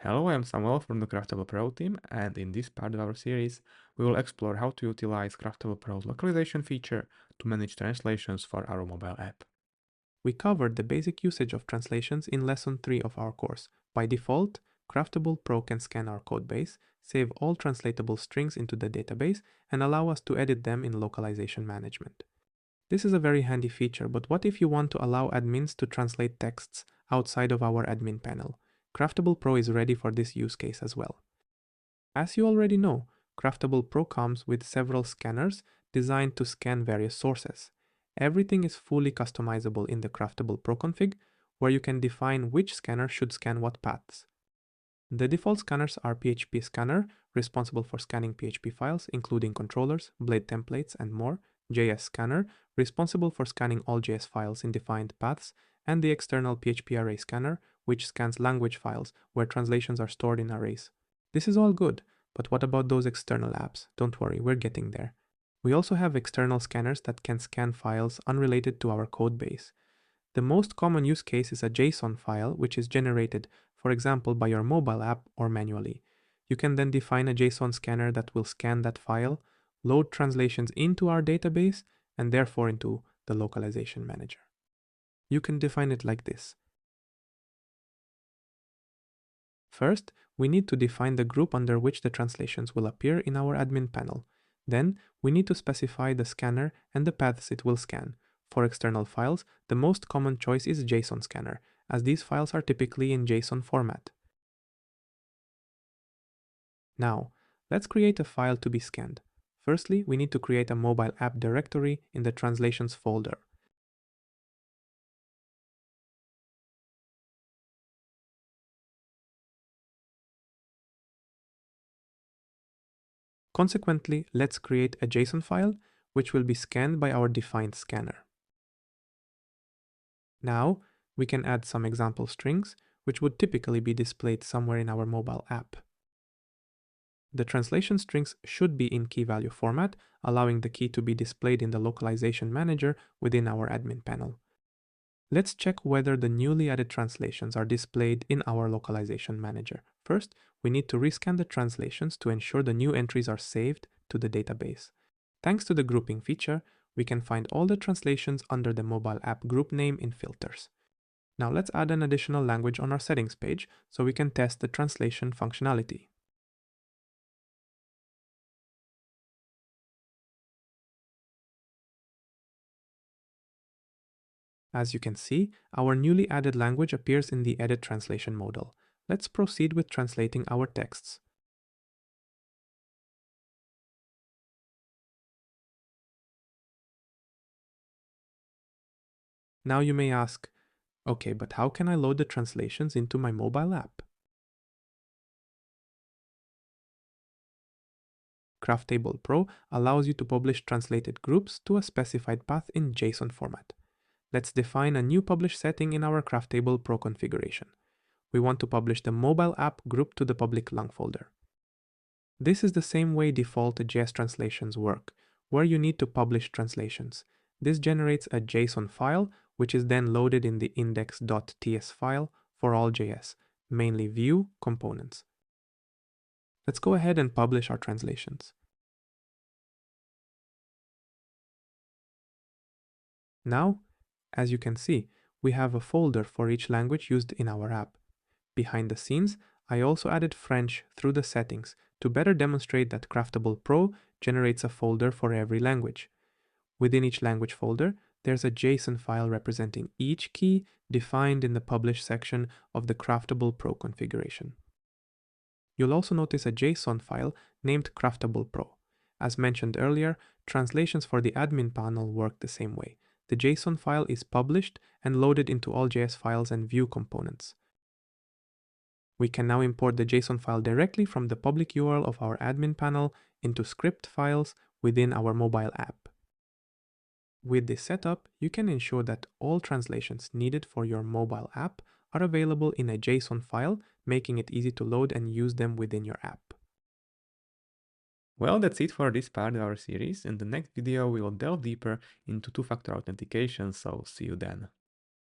Hello, I am Samuel from the Craftable PRO team, and in this part of our series, we will explore how to utilize Craftable PRO's localization feature to manage translations for our mobile app. We covered the basic usage of translations in lesson 3 of our course. By default, Craftable PRO can scan our codebase, save all translatable strings into the database, and allow us to edit them in localization management. This is a very handy feature, but what if you want to allow admins to translate texts outside of our admin panel? Craftable PRO is ready for this use case as well. As you already know, Craftable PRO comes with several scanners designed to scan various sources. Everything is fully customizable in the Craftable PRO config, where you can define which scanner should scan what paths. The default scanners are PHP Scanner, responsible for scanning PHP files, including controllers, blade templates, and more, JS Scanner, responsible for scanning all JS files in defined paths, and the external PHP Array Scanner, which scans language files where translations are stored in arrays. This is all good, but what about those external apps? Don't worry, we're getting there. We also have external scanners that can scan files unrelated to our code base. The most common use case is a JSON file which is generated, for example, by your mobile app or manually. You can then define a JSON scanner that will scan that file, load translations into our database, and therefore into the localization manager. You can define it like this. First, we need to define the group under which the translations will appear in our admin panel. Then, we need to specify the scanner and the paths it will scan. For external files, the most common choice is JSON scanner, as these files are typically in JSON format. Now, let's create a file to be scanned. Firstly, we need to create a mobile app directory in the translations folder. Consequently, let's create a JSON file, which will be scanned by our defined scanner. Now, we can add some example strings, which would typically be displayed somewhere in our mobile app. The translation strings should be in key value format, allowing the key to be displayed in the localization manager within our admin panel. Let's check whether the newly added translations are displayed in our localization manager. First, we need to rescan the translations to ensure the new entries are saved to the database. Thanks to the grouping feature, we can find all the translations under the mobile app group name in filters. Now let's add an additional language on our settings page so we can test the translation functionality. As you can see, our newly added language appears in the Edit Translation modal. Let's proceed with translating our texts. Now you may ask, okay, but how can I load the translations into my mobile app? Craftable PRO allows you to publish translated groups to a specified path in JSON format. Let's define a new publish setting in our Craftable PRO configuration. We want to publish the mobile app group to the public lang folder. This is the same way default JS translations work, where you need to publish translations. This generates a JSON file, which is then loaded in the index.ts file for all JS, mainly Vue components. Let's go ahead and publish our translations. Now, as you can see, we have a folder for each language used in our app. Behind the scenes, I also added French through the settings to better demonstrate that Craftable PRO generates a folder for every language. Within each language folder, there's a JSON file representing each key defined in the Publish section of the Craftable PRO configuration. You'll also notice a JSON file named Craftable PRO. As mentioned earlier, translations for the admin panel work the same way. The JSON file is published and loaded into all JS files and Vue components. We can now import the JSON file directly from the public URL of our admin panel into script files within our mobile app. With this setup, you can ensure that all translations needed for your mobile app are available in a JSON file, making it easy to load and use them within your app. Well, that's it for this part of our series. In the next video, we will delve deeper into two-factor authentication, so see you then.